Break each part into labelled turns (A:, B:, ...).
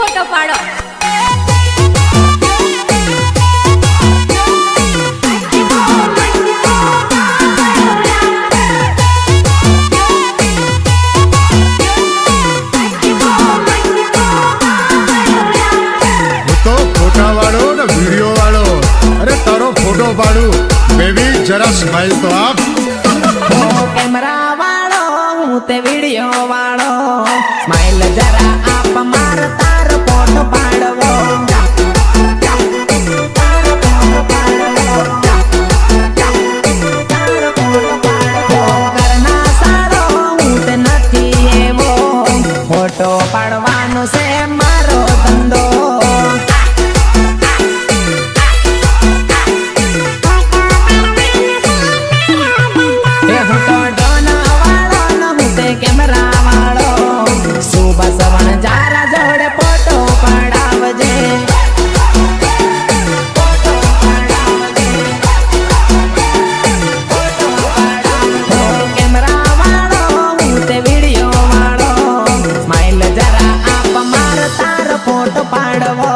A: Photo પાડો.
B: जरा smile तो आप
C: कैमरा वालो हूँ ते वीडियो वालो स्माइल जरा आप मार तार फोटो पाड़वो करना सारो हूँ ते नथी एवो फोटो पाड़वानो से मारो धंधो कैमरा वालो सुबह सवन जारा जोड़े फोटो पड़ावजे कैमरा वालो ते वीडियो वालो स्माइल जरा आप मार तार फोटो पाड़वो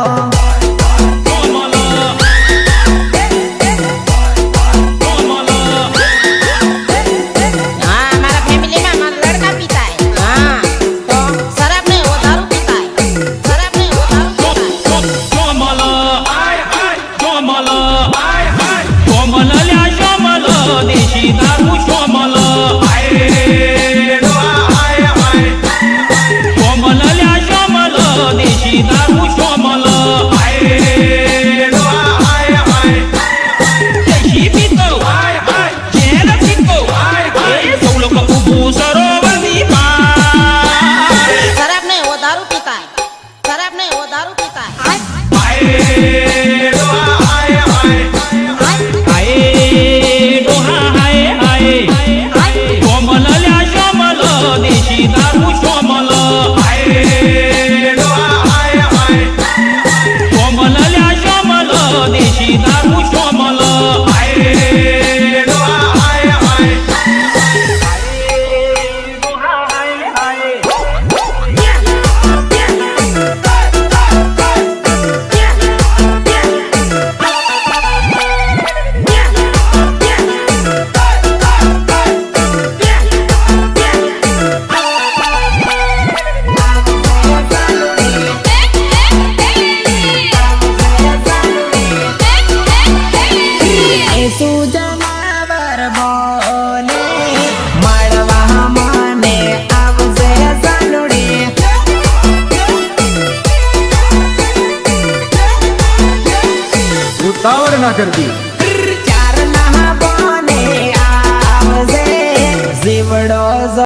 B: ना कर दी।